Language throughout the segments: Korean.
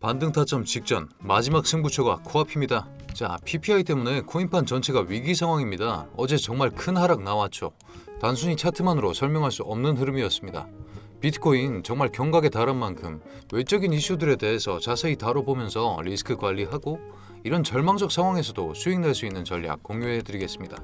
반등 타점 직전 마지막 승부처가 코앞입니다. 자, PPI 때문에 코인판 전체가 위기 상황입니다. 어제 정말 큰 하락 나왔죠. 단순히 차트만으로 설명할 수 없는 흐름이었습니다. 비트코인 정말 경각에 달한 만큼 외적인 이슈들에 대해서 자세히 다뤄보면서 리스크 관리하고 이런 절망적 상황에서도 수익 낼 수 있는 전략 공유해드리겠습니다.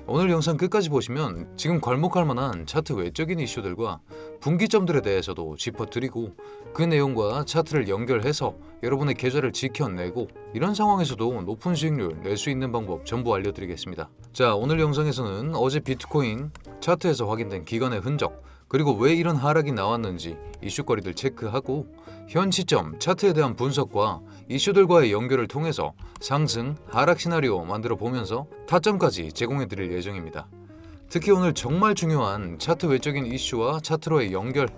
오늘 영상 끝까지 보시면 지금 괄목할 만한 차트 외적인 이슈들과 분기점들에 대해서도 짚어드리고 그 내용과 차트를 연결해서 여러분의 계좌를 지켜내고 이런 상황에서도 높은 수익률 낼 수 있는 방법 전부 알려드리겠습니다. 자, 오늘 영상에서는 어제 비트코인 차트에서 확인된 기간의 흔적 그리고 왜 이런 하락이 나왔는지 이슈거리들 체크하고 현 시점 차트에 대한 분석과 이슈들과의 연결을 통해서 상승, 하락 시나리오 만들어 보면서 타점까지 제공해 드릴 예정입니다. 특히 오늘 정말 중요한 차트 외적인 이슈와 차트로의 연결,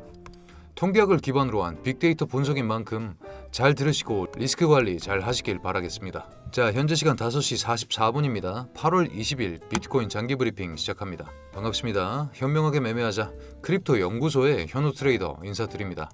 통계학을 기반으로 한 빅데이터 분석인 만큼 잘 들으시고 리스크 관리 잘 하시길 바라겠습니다. 자, 현재 시간 5시 44분입니다. 8월 20일 비트코인 장기 브리핑 시작합니다. 반갑습니다. 현명하게 매매하자 크립토 연구소의 현우 트레이더 인사드립니다.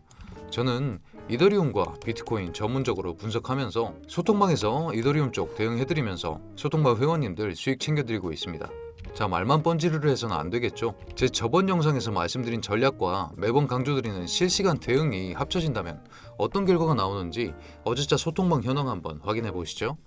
저는 이더리움과 비트코인 전문적으로 분석하면서 소통방에서 이더리움 쪽 대응해드리면서 소통방 회원님들 수익 챙겨드리고 있습니다. 자, 말만 뻔지르르 해서는 안 되겠죠. 제 저번 영상에서 말씀드린 전략과 매번 강조드리는 실시간 대응이 합쳐진다면 어떤 결과가 나오는지 어제자 소통방 현황 한번 확인해 보시죠.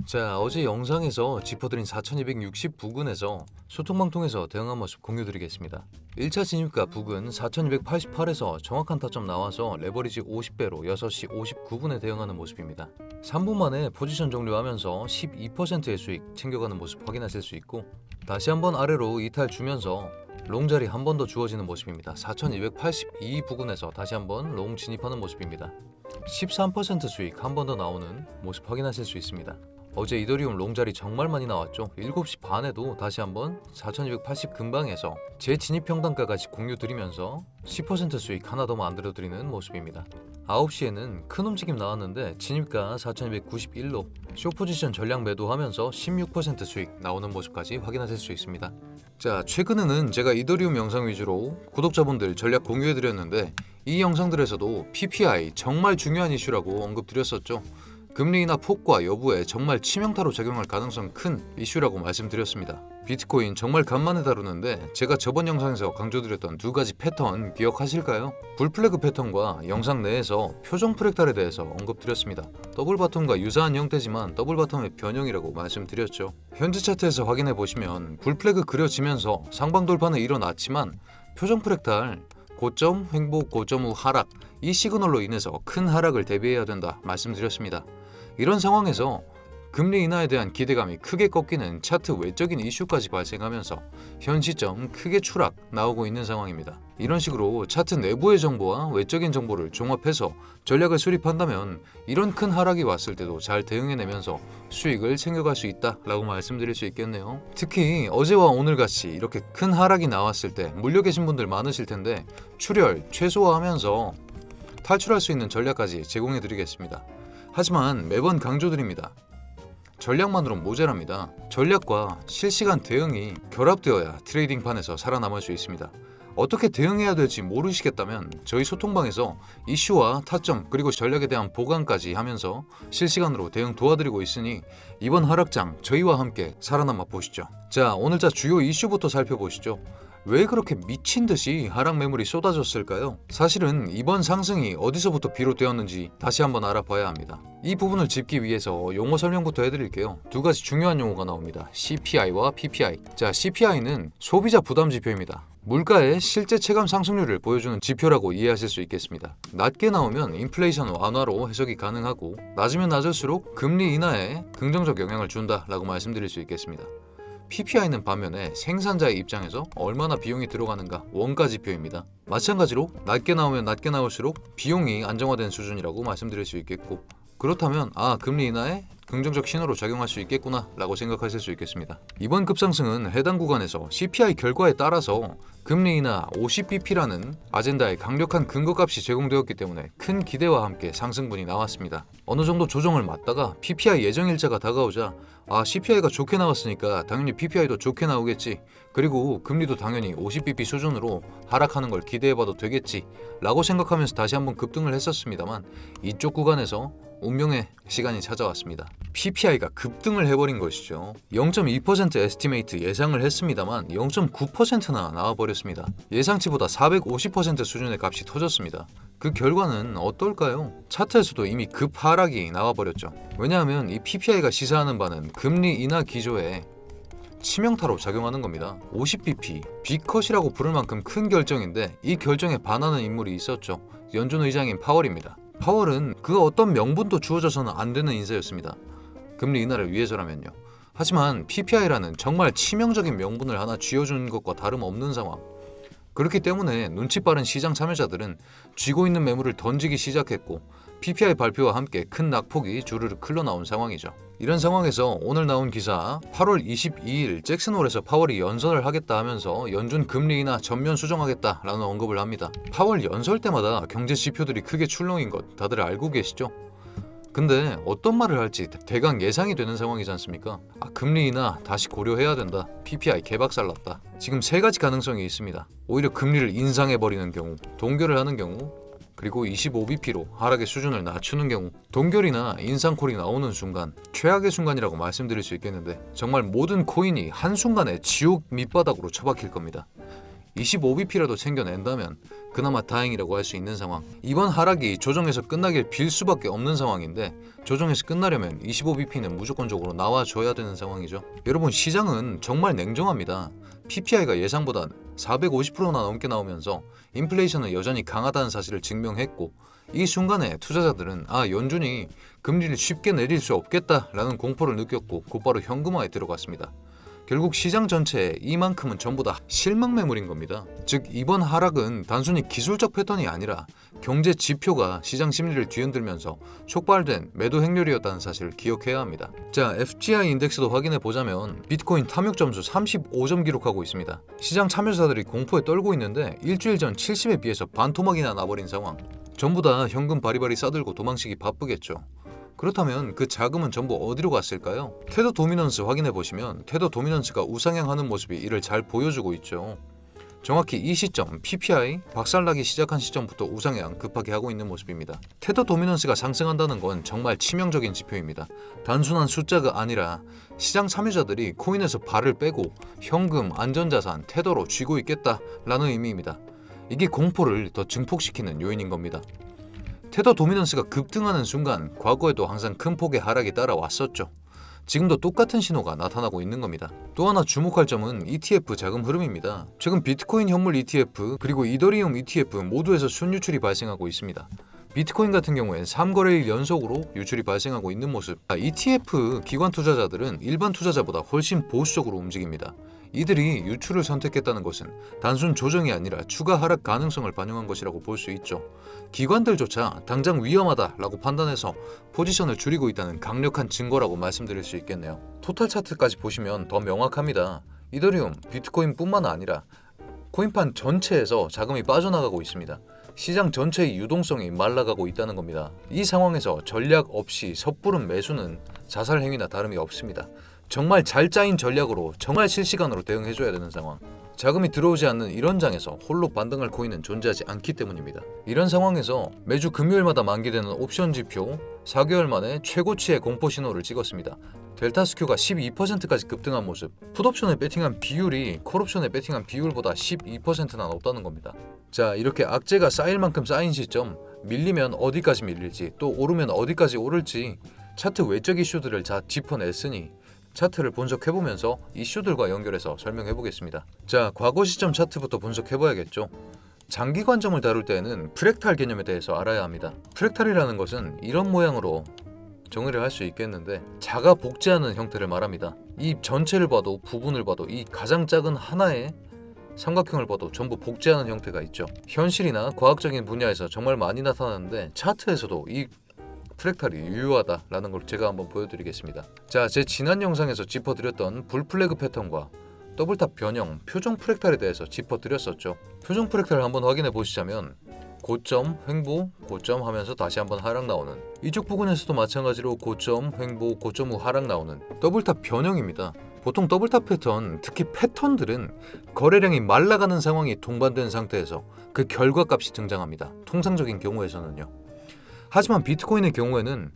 자, 어제 영상에서 짚어드린 4260 부근에서 소통방 통해서 대응한 모습 공유드리겠습니다. 1차 진입가 부근 4288에서 정확한 타점 나와서 레버리지 50배로 6시 59분에 대응하는 모습입니다. 3분 만에 포지션 종료하면서 12%의 수익 챙겨가는 모습 확인하실 수 있고 다시 한번 아래로 이탈 주면서 롱 자리 한 번 더 주어지는 모습입니다. 4282 부근에서 다시 한번 롱 진입하는 모습입니다. 13% 수익 한 번 더 나오는 모습 확인하실 수 있습니다. 어제 이더리움 롱 자리 정말 많이 나왔죠. 7시 반에도 다시 한번 4280 근방에서 재진입 평단가까지 공유 드리면서 10% 수익 하나 더 만들어 드리는 모습입니다. 9시에는 큰 움직임 나왔는데 진입가 4291로 숏포지션 전량 매도하면서 16% 수익 나오는 모습까지 확인하실 수 있습니다. 자, 최근에는 제가 이더리움 영상 위주로 구독자분들 전략 공유해 드렸는데 이 영상들에서도 PPI 정말 중요한 이슈라고 언급드렸었죠. 금리 인하 폭과 여부에 정말 치명타로 작용할 가능성 큰 이슈라고 말씀드렸습니다. 비트코인 정말 간만에 다루는데 제가 저번 영상에서 강조드렸던 두 가지 패턴 기억하실까요? 불플래그 패턴과 영상 내에서 표정 프랙탈에 대해서 언급드렸습니다. 더블 바텀과 유사한 형태지만 더블 바텀의 변형이라고 말씀드렸죠. 현재 차트에서 확인해 보시면 불플래그 그려지면서 상방 돌파는 일어났지만 표정 프랙탈 고점, 횡보, 고점 후 하락 이 시그널로 인해서 큰 하락을 대비해야 된다 말씀드렸습니다. 이런 상황에서 금리 인하에 대한 기대감이 크게 꺾이는 차트 외적인 이슈까지 발생하면서 현 시점 크게 추락 나오고 있는 상황입니다. 이런 식으로 차트 내부의 정보와 외적인 정보를 종합해서 전략을 수립한다면 이런 큰 하락이 왔을 때도 잘 대응해내면서 수익을 챙겨갈 수 있다라고 말씀드릴 수 있겠네요. 특히 어제와 오늘같이 이렇게 큰 하락이 나왔을 때 물려 계신 분들 많으실 텐데 출혈 최소화하면서 탈출할 수 있는 전략까지 제공해드리겠습니다. 하지만 매번 강조드립니다. 전략만으로는 모자랍니다. 전략과 실시간 대응이 결합되어야 트레이딩판에서 살아남을 수 있습니다. 어떻게 대응해야 될지 모르시겠다면 저희 소통방에서 이슈와 타점 그리고 전략에 대한 보강까지 하면서 실시간으로 대응 도와드리고 있으니 이번 하락장 저희와 함께 살아남아 보시죠. 자, 오늘자 주요 이슈부터 살펴보시죠. 왜 그렇게 미친 듯이 하락 매물이 쏟아졌을까요? 사실은 이번 상승이 어디서부터 비롯되었는지 다시 한번 알아봐야 합니다. 이 부분을 짚기 위해서 용어 설명부터 해드릴게요. 두 가지 중요한 용어가 나옵니다. CPI와 PPI. 자, CPI는 소비자 부담 지표입니다. 물가의 실제 체감 상승률을 보여주는 지표라고 이해하실 수 있겠습니다. 낮게 나오면 인플레이션 완화로 해석이 가능하고 낮으면 낮을수록 금리 인하에 긍정적 영향을 준다라고 말씀드릴 수 있겠습니다. PPI는 반면에 생산자의 입장에서 얼마나 비용이 들어가는가 원가 지표입니다. 마찬가지로 낮게 나오면 낮게 나올수록 비용이 안정화된 수준이라고 말씀드릴 수 있겠고 그렇다면 금리 인하에 긍정적 신호로 작용할 수 있겠구나 라고 생각하실 수 있겠습니다. 이번 급상승은 해당 구간에서 CPI 결과에 따라서 금리 인하 50bp라는 아젠다에 강력한 근거값이 제공되었기 때문에 큰 기대와 함께 상승분이 나왔습니다. 어느 정도 조정을 맞다가 PPI 예정일자가 다가오자 CPI가 좋게 나왔으니까 당연히 PPI도 좋게 나오겠지, 그리고 금리도 당연히 50bp 수준으로 하락하는 걸 기대해봐도 되겠지 라고 생각하면서 다시 한번 급등을 했었습니다만, 이쪽 구간에서 운명의 시간이 찾아왔습니다. PPI가 급등을 해버린 것이죠. 0.2% 에스티메이트 예상을 했습니다만 0.9%나 나와버렸습니다. 예상치보다 450% 수준의 값이 터졌습니다. 그 결과는 어떨까요? 차트에서도 이미 급하락이 나와버렸죠. 왜냐하면 이 PPI가 시사하는 바는 금리 인하 기조에 치명타로 작용하는 겁니다. 50bp, B컷이라고 부를 만큼 큰 결정인데 이 결정에 반하는 인물이 있었죠. 연준 의장인 파월입니다. 파월은 그 어떤 명분도 주어져서는 안 되는 인사였습니다. 금리 인하를 위해서라면요. 하지만 PPI라는 정말 치명적인 명분을 하나 쥐어준 것과 다름없는 상황. 그렇기 때문에 눈치 빠른 시장 참여자들은 쥐고 있는 매물을 던지기 시작했고, PPI 발표와 함께 큰 낙폭이 주르륵 흘러나온 상황이죠. 이런 상황에서 오늘 나온 기사 8월 22일 잭슨홀에서 파월이 연설을 하겠다 하면서 연준 금리 인하 전면 수정하겠다라는 언급을 합니다. 파월 연설 때마다 경제 지표들이 크게 출렁인 것 다들 알고 계시죠? 근데 어떤 말을 할지 대강 예상이 되는 상황이지 않습니까? 금리 인하 다시 고려해야 된다. PPI 개박살났다. 지금 세 가지 가능성이 있습니다. 오히려 금리를 인상해버리는 경우, 동결을 하는 경우, 그리고 25bp로 하락의 수준을 낮추는 경우, 동결이나 인상콜이 나오는 순간 최악의 순간이라고 말씀드릴 수 있겠는데, 정말 모든 코인이 한순간에 지옥 밑바닥으로 처박힐 겁니다. 25bp라도 챙겨낸다면 그나마 다행이라고 할 수 있는 상황. 이번 하락이 조정에서 끝나길 빌 수밖에 없는 상황인데, 조정에서 끝나려면 25bp는 무조건적으로 나와줘야 되는 상황이죠. 여러분, 시장은 정말 냉정합니다. PPI가 예상보다 450%나 넘게 나오면서 인플레이션은 여전히 강하다는 사실을 증명했고, 이 순간에 투자자들은 연준이 금리를 쉽게 내릴 수 없겠다라는 공포를 느꼈고 곧바로 현금화에 들어갔습니다. 결국 시장 전체에 이만큼은 전부 다 실망 매물인 겁니다. 즉 이번 하락은 단순히 기술적 패턴이 아니라 경제 지표가 시장 심리를 뒤흔들면서 촉발된 매도 행렬이었다는 사실을 기억해야 합니다. 자, FGI 인덱스도 확인해 보자면 비트코인 탐욕 점수 35점 기록하고 있습니다. 시장 참여자들이 공포에 떨고 있는데 일주일 전 70에 비해서 반토막이나 나버린 상황. 전부 다 현금 바리바리 싸들고 도망치기 바쁘겠죠. 그렇다면 그 자금은 전부 어디로 갔을까요? 테더 도미넌스 확인해 보시면 테더 도미넌스가 우상향하는 모습이 이를 잘 보여주고 있죠. 정확히 이 시점, PPI 박살나기 시작한 시점부터 우상향 급하게 하고 있는 모습입니다. 테더 도미넌스가 상승한다는 건 정말 치명적인 지표입니다. 단순한 숫자가 아니라 시장 참여자들이 코인에서 발을 빼고 현금, 안전자산, 테더로 쥐고 있겠다라는 의미입니다. 이게 공포를 더 증폭시키는 요인인 겁니다. 테더 도미넌스가 급등하는 순간 과거에도 항상 큰 폭의 하락이 따라왔었죠. 지금도 똑같은 신호가 나타나고 있는 겁니다. 또 하나 주목할 점은 ETF 자금 흐름입니다. 최근 비트코인 현물 ETF 그리고 이더리움 ETF 모두에서 순유출이 발생하고 있습니다. 비트코인 같은 경우엔 3거래일 연속으로 유출이 발생하고 있는 모습. ETF 기관 투자자들은 일반 투자자보다 훨씬 보수적으로 움직입니다. 이들이 유출을 선택했다는 것은 단순 조정이 아니라 추가 하락 가능성을 반영한 것이라고 볼 수 있죠. 기관들조차 당장 위험하다라고 판단해서 포지션을 줄이고 있다는 강력한 증거라고 말씀드릴 수 있겠네요. 토탈 차트까지 보시면 더 명확합니다. 이더리움, 비트코인뿐만 아니라 코인판 전체에서 자금이 빠져나가고 있습니다. 시장 전체의 유동성이 말라가고 있다는 겁니다. 이 상황에서 전략 없이 섣부른 매수는 자살 행위나 다름이 없습니다. 정말 잘 짜인 전략으로 정말 실시간으로 대응해줘야 되는 상황. 자금이 들어오지 않는 이런 장에서 홀로 반등할 코인은 존재하지 않기 때문입니다. 이런 상황에서 매주 금요일마다 만기되는 옵션 지표 4개월 만에 최고치의 공포 신호를 찍었습니다. 델타 스큐가 12%까지 급등한 모습. 풋옵션에 배팅한 비율이 콜옵션에 배팅한 비율보다 12%나 높다는 겁니다. 자, 이렇게 악재가 쌓일 만큼 쌓인 시점, 밀리면 어디까지 밀릴지 또 오르면 어디까지 오를지 차트 외적 이슈들을 다 짚어냈으니 차트를 분석해보면서 이슈들과 연결해서 설명해보겠습니다. 자, 과거 시점 차트부터 분석해봐야겠죠. 장기 관점을 다룰 때에는 프랙탈 개념에 대해서 알아야 합니다. 프랙탈이라는 것은 이런 모양으로 정의를 할 수 있겠는데 자가 복제하는 형태를 말합니다. 이 전체를 봐도 부분을 봐도 이 가장 작은 하나의 삼각형을 봐도 전부 복제하는 형태가 있죠. 현실이나 과학적인 분야에서 정말 많이 나타나는데 차트에서도 이 프랙탈이 유효하다라는 걸 제가 한번 보여드리겠습니다. 자, 제 지난 영상에서 짚어드렸던 불플래그 패턴과 더블탑 변형, 표정 프랙탈에 대해서 짚어드렸었죠. 표정 프랙탈을 한번 확인해 보시자면 고점, 횡보, 고점 하면서 다시 한번 하락 나오는, 이쪽 부분에서도 마찬가지로 고점, 횡보, 고점 후 하락 나오는 더블탑 변형입니다. 보통 더블탑 패턴, 특히 패턴들은 거래량이 말라가는 상황이 동반된 상태에서 그 결과값이 등장합니다. 통상적인 경우에서는요. 하지만 비트코인의 경우에는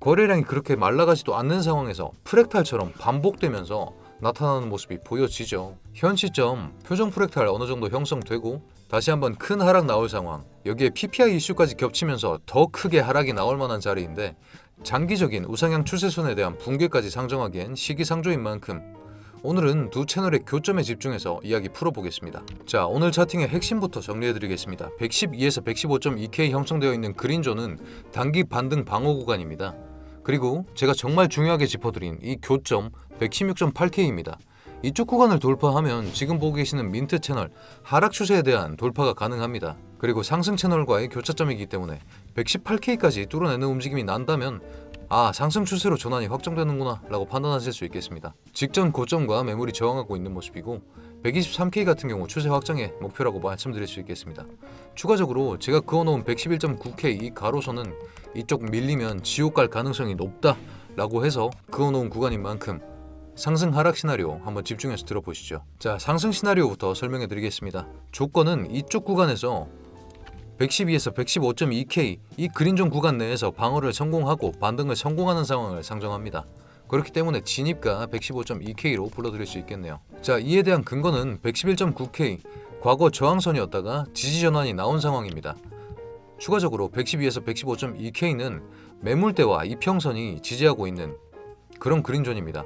거래량이 그렇게 말라가지도 않는 상황에서 프랙탈처럼 반복되면서 나타나는 모습이 보여지죠. 현 시점 표정 프랙탈 어느 정도 형성되고 다시 한번 큰 하락 나올 상황, 여기에 PPI 이슈까지 겹치면서 더 크게 하락이 나올 만한 자리인데 장기적인 우상향 추세선에 대한 붕괴까지 상정하기엔 시기상조인 만큼 오늘은 두 채널의 교점에 집중해서 이야기 풀어보겠습니다. 자, 오늘 차팅의 핵심부터 정리해드리겠습니다. 112에서 115.2K 형성되어 있는 그린존은 단기 반등 방어 구간입니다. 그리고 제가 정말 중요하게 짚어드린 이 교점 116.8K입니다. 이쪽 구간을 돌파하면 지금 보고 계시는 민트 채널 하락 추세에 대한 돌파가 가능합니다. 그리고 상승 채널과의 교차점이기 때문에 118K까지 뚫어내는 움직임이 난다면 상승 추세로 전환이 확정되는구나 라고 판단하실 수 있겠습니다. 직전 고점과 매물이 저항하고 있는 모습이고 123K 같은 경우 추세 확장의 목표라고 말씀드릴 수 있겠습니다. 추가적으로 제가 그어놓은 111.9K 이 가로선은 이쪽 밀리면 지옥 갈 가능성이 높다 라고 해서 그어놓은 구간인 만큼 상승 하락 시나리오 한번 집중해서 들어보시죠. 자, 상승 시나리오부터 설명해 드리겠습니다. 조건은 이쪽 구간에서 112에서 115.2K 이 그린존 구간 내에서 방어를 성공하고 반등을 성공하는 상황을 상정합니다. 그렇기 때문에 진입가 115.2K로 불러드릴 수 있겠네요. 자, 이에 대한 근거는 111.9K 과거 저항선이었다가 지지 전환이 나온 상황입니다. 추가적으로 112에서 115.2K는 매물대와 이평선이 지지하고 있는 그런 그린존입니다.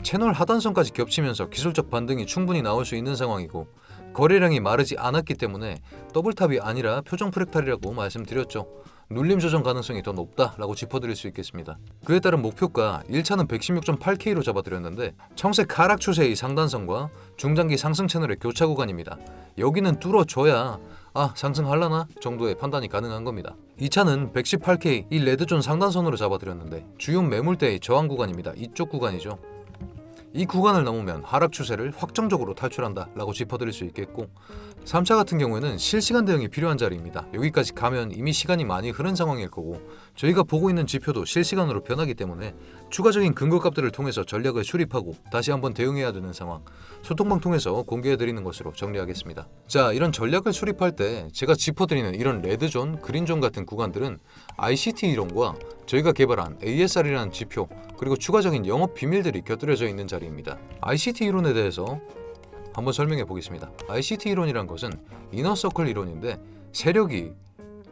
채널 하단선까지 겹치면서 기술적 반등이 충분히 나올 수 있는 상황이고 거래량이 마르지 않았기 때문에 더블탑이 아니라 표정 프랙탈이라고 말씀드렸죠. 눌림 조정 가능성이 더 높다라고 짚어드릴 수 있겠습니다. 그에 따른 목표가 1차는 116.8K로 잡아드렸는데 청색 하락 추세의 상단선과 중장기 상승 채널의 교차 구간입니다. 여기는 뚫어줘야 상승할라나 정도의 판단이 가능한 겁니다. 2차는 118K 이 레드존 상단선으로 잡아드렸는데 주요 매물대의 저항 구간입니다. 이쪽 구간이죠. 이 구간을 넘으면 하락 추세를 확정적으로 탈출한다 라고 짚어드릴 수 있겠고 3차 같은 경우에는 실시간 대응이 필요한 자리입니다. 여기까지 가면 이미 시간이 많이 흐른 상황일 거고 저희가 보고 있는 지표도 실시간으로 변하기 때문에 추가적인 근거값들을 통해서 전략을 수립하고 다시 한번 대응해야 되는 상황, 소통방 통해서 공개해드리는 것으로 정리하겠습니다. 자, 이런 전략을 수립할 때 제가 짚어드리는 이런 레드존, 그린존 같은 구간들은 ICT 이론과 저희가 개발한 ASR이라는 지표 그리고 추가적인 영업 비밀들이 곁들여져 있는 자리입니다. ICT 이론에 대해서 한번 설명해 보겠습니다. ICT 이론이란 것은 이너서클 이론인데 세력이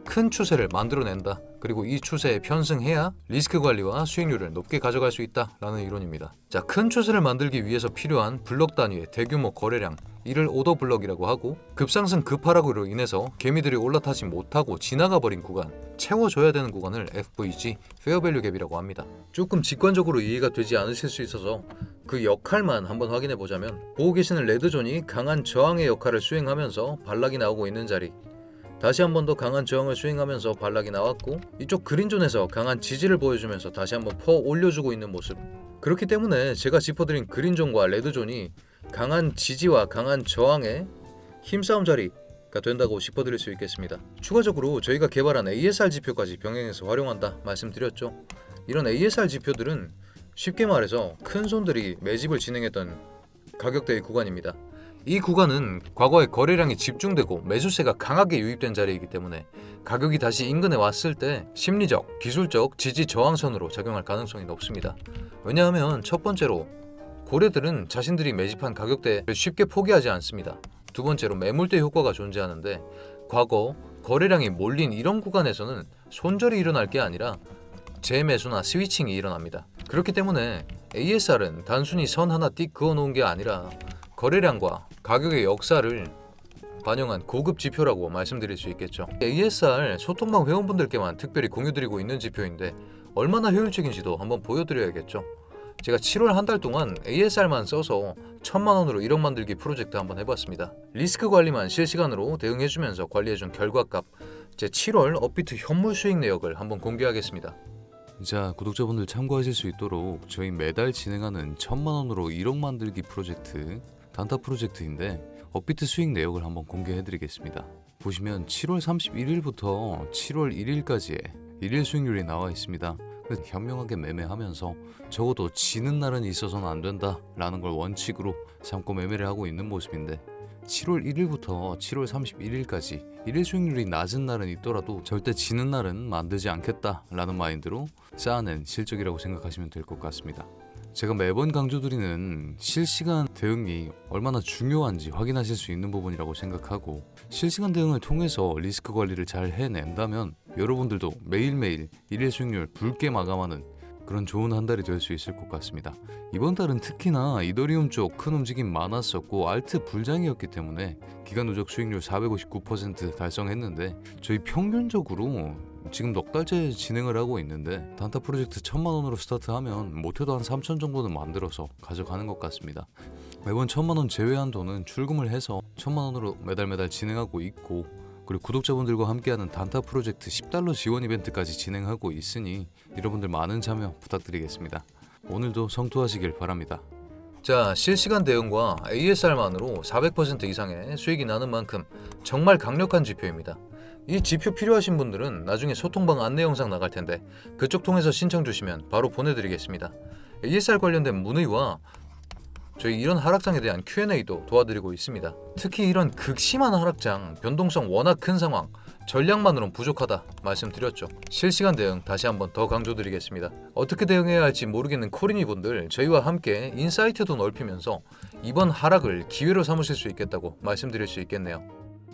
큰 추세를 만들어낸다. 그리고 이 추세에 편승해야 리스크 관리와 수익률을 높게 가져갈 수 있다라는 이론입니다. 자, 큰 추세를 만들기 위해서 필요한 블럭 단위의 대규모 거래량, 이를 오더 블럭이라고 하고 급상승 급하락으로 인해서 개미들이 올라타지 못하고 지나가 버린 구간, 채워줘야 되는 구간을 FVG, 페어밸류 갭이라고 합니다. 조금 직관적으로 이해가 되지 않으실 수 있어서 그 역할만 한번 확인해 보자면 보고 계시는 레드존이 강한 저항의 역할을 수행하면서 반락이 나오고 있는 자리, 다시 한 번 더 강한 저항을 수행하면서 반락이 나왔고 이쪽 그린존에서 강한 지지를 보여주면서 다시 한번 퍼 올려주고 있는 모습. 그렇기 때문에 제가 짚어드린 그린존과 레드존이 강한 지지와 강한 저항의 힘싸움 자리가 된다고 짚어드릴 수 있겠습니다. 추가적으로 저희가 개발한 ASR 지표까지 병행해서 활용한다 말씀드렸죠. 이런 ASR 지표들은 쉽게 말해서 큰 손들이 매집을 진행했던 가격대의 구간입니다. 이 구간은 과거에 거래량이 집중되고 매수세가 강하게 유입된 자리이기 때문에 가격이 다시 인근에 왔을 때 심리적, 기술적 지지 저항선으로 작용할 가능성이 높습니다. 왜냐하면 첫 번째로 고래들은 자신들이 매집한 가격대를 쉽게 포기하지 않습니다. 두 번째로 매물대 효과가 존재하는데 과거 거래량이 몰린 이런 구간에서는 손절이 일어날 게 아니라 재매수나 스위칭이 일어납니다. 그렇기 때문에 ASR은 단순히 선 하나 띡 그어놓은 게 아니라 거래량과 가격의 역사를 반영한 고급 지표라고 말씀드릴 수 있겠죠. ASR 소통방 회원분들께만 특별히 공유드리고 있는 지표인데 얼마나 효율적인지도 한번 보여드려야겠죠. 제가 7월 한 달 동안 ASR만 써서 1,000만 원으로 1억 만들기 프로젝트 한번 해봤습니다. 리스크 관리만 실시간으로 대응해주면서 관리해준 결과값, 제 7월 업비트 현물 수익 내역을 한번 공개하겠습니다. 자, 구독자분들 참고하실 수 있도록 저희 매달 진행하는 1000만원으로 1억 만들기 프로젝트, 단타 프로젝트인데 업비트 수익 내역을 한번 공개해드리겠습니다. 보시면 7월 31일부터 7월 1일까지의 일일 수익률이 나와 있습니다. 그래서 현명하게 매매하면서 적어도 지는 날은 있어서는 안 된다 라는 걸 원칙으로 삼고 매매를 하고 있는 모습인데, 7월 1일부터 7월 31일까지 일일 수익률이 낮은 날은 있더라도 절대 지는 날은 만들지 않겠다 라는 마인드로 쌓아낸 실적이라고 생각하시면 될 것 같습니다. 제가 매번 강조드리는 실시간 대응이 얼마나 중요한지 확인하실 수 있는 부분이라고 생각하고, 실시간 대응을 통해서 리스크 관리를 잘 해낸다면 여러분들도 매일매일 일일 수익률 붉게 마감하는 그런 좋은 한 달이 될 수 있을 것 같습니다. 이번 달은 특히나 이더리움 쪽 큰 움직임 많았었고 알트 불장이었기 때문에 기간 누적 수익률 459% 달성했는데, 저희 평균적으로 지금 넉 달째 진행을 하고 있는데 단타 프로젝트 1000만원으로 스타트하면 못해도 한 3000 정도는 만들어서 가져가는 것 같습니다. 매번 1000만원 제외한 돈은 출금을 해서 1000만원으로 매달 진행하고 있고, 그리고 구독자분들과 함께하는 단타 프로젝트 $10 지원 이벤트까지 진행하고 있으니 여러분들 많은 참여 부탁드리겠습니다. 오늘도 성투하시길 바랍니다. 자, 실시간 대응과 ASR만으로 400% 이상의 수익이 나는 만큼 정말 강력한 지표입니다. 이 지표 필요하신 분들은 나중에 소통방 안내 영상 나갈 텐데 그쪽 통해서 신청 주시면 바로 보내드리겠습니다. ASR 관련된 문의와 저희 이런 하락장에 대한 Q&A도 도와드리고 있습니다. 특히 이런 극심한 하락장, 변동성 워낙 큰 상황, 전략만으로는 부족하다 말씀드렸죠. 실시간 대응 다시 한번 더 강조드리겠습니다. 어떻게 대응해야 할지 모르겠는 코리니 분들, 저희와 함께 인사이트도 넓히면서 이번 하락을 기회로 삼으실 수 있겠다고 말씀드릴 수 있겠네요.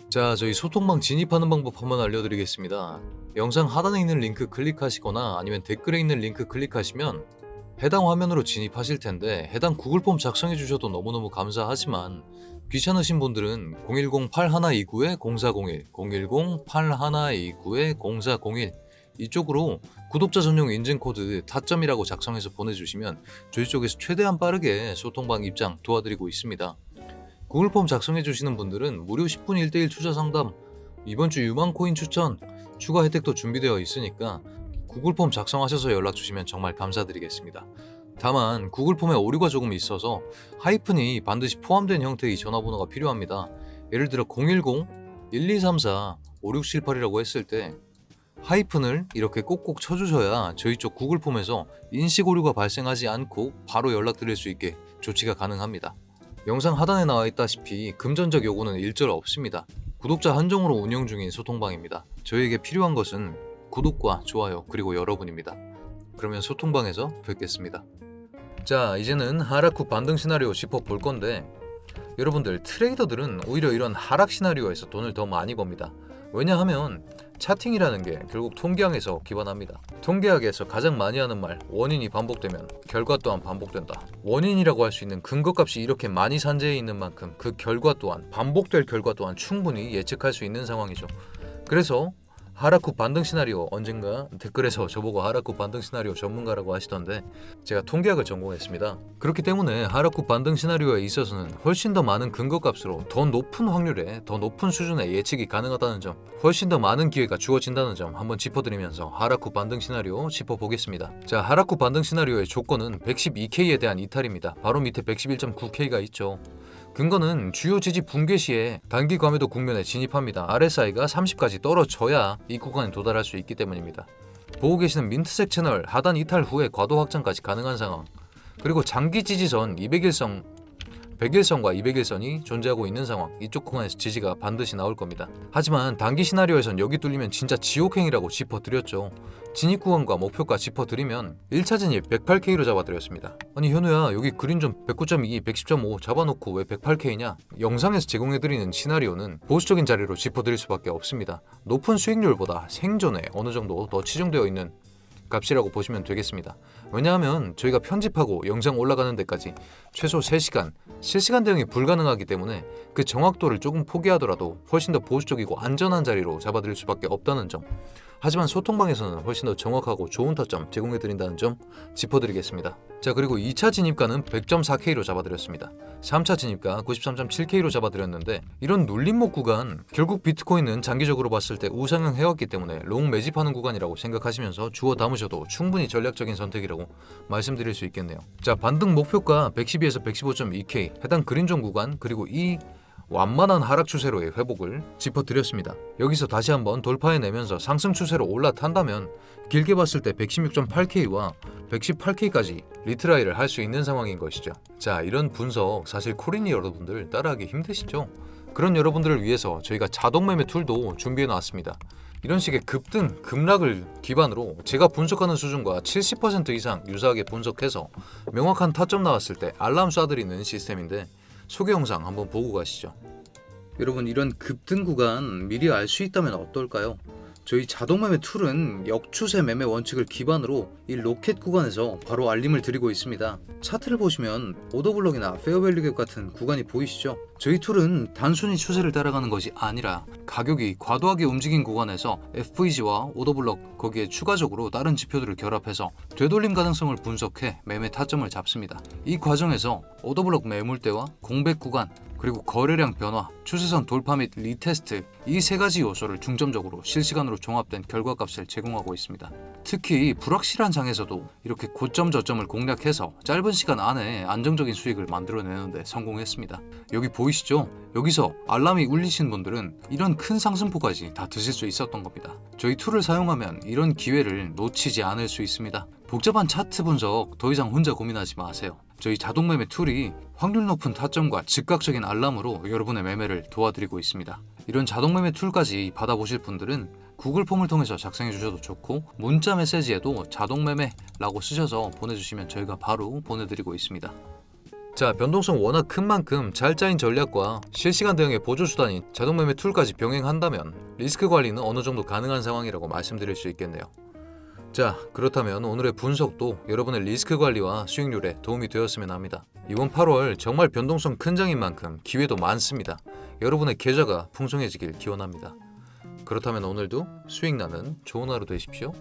자, 저희 소통방 진입하는 방법 한번 알려드리겠습니다. 영상 하단에 있는 링크 클릭하시거나 아니면 댓글에 있는 링크 클릭하시면 해당 화면으로 진입하실 텐데, 해당 구글 폼 작성해 주셔도 너무너무 감사하지만 귀찮으신 분들은 010-8129-0401, 010-8129-0401 이쪽으로 구독자 전용 인증 코드 타점이라고 작성해서 보내주시면 저희 쪽에서 최대한 빠르게 소통방 입장 도와드리고 있습니다. 구글 폼 작성해 주시는 분들은 무료 10분 1대1 투자 상담, 이번 주 유망 코인 추천, 추가 혜택도 준비되어 있으니까 구글폼 작성하셔서 연락 주시면 정말 감사드리겠습니다. 다만 구글폼에 오류가 조금 있어서 하이픈이 반드시 포함된 형태의 전화번호가 필요합니다. 예를 들어 010-1234-5678이라고 했을 때 하이픈을 이렇게 꼭꼭 쳐주셔야 저희 쪽 구글폼에서 인식 오류가 발생하지 않고 바로 연락드릴 수 있게 조치가 가능합니다. 영상 하단에 나와 있다시피 금전적 요구는 일절 없습니다. 구독자 한정으로 운영 중인 소통방입니다. 저희에게 필요한 것은 구독과 좋아요 그리고 여러분입니다. 그러면 소통방에서 뵙겠습니다. 자, 이제는 하락 후 반등 시나리오 짚어볼 건데, 여러분들 트레이더들은 오히려 이런 하락 시나리오에서 돈을 더 많이 법니다. 왜냐하면 차팅이라는 게 결국 통계학에서 기반합니다. 통계학에서 가장 많이 하는 말, 원인이 반복되면 결과 또한 반복된다. 원인이라고 할 수 있는 근거값이 이렇게 많이 산재해 있는 만큼 그 결과 또한, 반복될 결과 또한 충분히 예측할 수 있는 상황이죠. 그래서 하락 후 반등 시나리오, 언젠가 댓글에서 저보고 하락 후 반등 시나리오 전문가라고 하시던데 제가 통계학을 전공했습니다. 그렇기 때문에 하락 후 반등 시나리오에 있어서는 훨씬 더 많은 근거값으로 더 높은 확률에, 더 높은 수준의 예측이 가능하다는 점, 훨씬 더 많은 기회가 주어진다는 점 한번 짚어드리면서 하락 후 반등 시나리오 짚어보겠습니다. 자, 하락 후 반등 시나리오의 조건은 112K에 대한 이탈입니다. 바로 밑에 111.9K가 있죠. 근거는 주요 지지 붕괴 시에 단기 과매도 국면에 진입합니다. RSI가 30까지 떨어져야 이 구간에 도달할 수 있기 때문입니다. 보고 계시는 민트색 채널 하단 이탈 후에 과도 확장까지 가능한 상황, 그리고 장기 지지선 100일선과 200일선이 존재하고 있는 상황, 이쪽 구간에서 지지가 반드시 나올 겁니다. 하지만 단기 시나리오에선 여기 뚫리면 진짜 지옥행이라고 짚어드렸죠. 진입 구간과 목표가 짚어드리면 1차 진입 108K로 잡아드렸습니다. 아니 현우야, 여기 그린존 109.2, 110.5 잡아놓고 왜 108K냐? 영상에서 제공해드리는 시나리오는 보수적인 자리로 짚어드릴 수밖에 없습니다. 높은 수익률보다 생존에 어느 정도 더 치중되어 있는 값이라고 보시면 되겠습니다. 왜냐하면 저희가 편집하고 영상 올라가는 데까지 최소 3시간, 실시간 대응이 불가능하기 때문에 그 정확도를 조금 포기하더라도 훨씬 더 보수적이고 안전한 자리로 잡아드릴 수밖에 없다는 점, 하지만 소통방에서는 훨씬 더 정확하고 좋은 타점 제공해드린다는 점 짚어드리겠습니다. 자, 그리고 2차 진입가는 100.4K로 잡아드렸습니다. 3차 진입가 93.7K로 잡아드렸는데 이런 눌림목 구간, 결국 비트코인은 장기적으로 봤을 때 우상향 해왔기 때문에 롱 매집하는 구간이라고 생각하시면서 주워 담으셔도 충분히 전략적인 선택이라고 말씀드릴 수 있겠네요. 자, 반등 목표가 112에서 115.2K 해당 그린존 구간, 그리고 이 완만한 하락 추세로의 회복을 짚어드렸습니다. 여기서 다시 한번 돌파해내면서 상승 추세로 올라탄다면 길게 봤을 때 116.8K와 118K까지 리트라이를 할 수 있는 상황인 것이죠. 자, 이런 분석 사실 코린이 여러분들 따라하기 힘드시죠? 그런 여러분들을 위해서 저희가 자동매매 툴도 준비해 놨습니다. 이런 식의 급등, 급락을 기반으로 제가 분석하는 수준과 70% 이상 유사하게 분석해서 명확한 타점 나왔을 때 알람 쏴드리는 시스템인데 소개 영상 한번 보고 가시죠. 여러분, 이런 급등 구간 미리 알 수 있다면 어떨까요? 저희 자동매매 툴은 역추세 매매 원칙을 기반으로 이 로켓 구간에서 바로 알림을 드리고 있습니다. 차트를 보시면 오더블럭이나 페어밸류갭 같은 구간이 보이시죠? 저희 툴은 단순히 추세를 따라가는 것이 아니라 가격이 과도하게 움직인 구간에서 FVG와 오더블럭, 거기에 추가적으로 다른 지표들을 결합해서 되돌림 가능성을 분석해 매매 타점을 잡습니다. 이 과정에서 오더블럭 매물대와 공백 구간, 그리고 거래량 변화, 추세선 돌파 및 리테스트, 이 세 가지 요소를 중점적으로 실시간으로 종합된 결과값을 제공하고 있습니다. 특히 불확실한 장에서도 이렇게 고점 저점을 공략해서 짧은 시간 안에 안정적인 수익을 만들어내는데 성공했습니다. 여기 보이시죠? 여기서 알람이 울리신 분들은 이런 큰 상승폭까지 다 드실 수 있었던 겁니다. 저희 툴을 사용하면 이런 기회를 놓치지 않을 수 있습니다. 복잡한 차트 분석 더 이상 혼자 고민하지 마세요. 저희 자동매매 툴이 확률 높은 타점과 즉각적인 알람으로 여러분의 매매를 도와드리고 있습니다. 이런 자동매매 툴까지 받아보실 분들은 구글 폼을 통해서 작성해 주셔도 좋고 문자 메시지에도 자동매매라고 쓰셔서 보내주시면 저희가 바로 보내드리고 있습니다. 자, 변동성 워낙 큰 만큼 잘 짜인 전략과 실시간 대응의 보조수단인 자동매매 툴까지 병행한다면 리스크 관리는 어느 정도 가능한 상황이라고 말씀드릴 수 있겠네요. 자, 그렇다면 오늘의 분석도 여러분의 리스크 관리와 수익률에 도움이 되었으면 합니다. 이번 8월 정말 변동성 큰 장인 만큼 기회도 많습니다. 여러분의 계좌가 풍성해지길 기원합니다. 그렇다면 오늘도 수익 나는 좋은 하루 되십시오.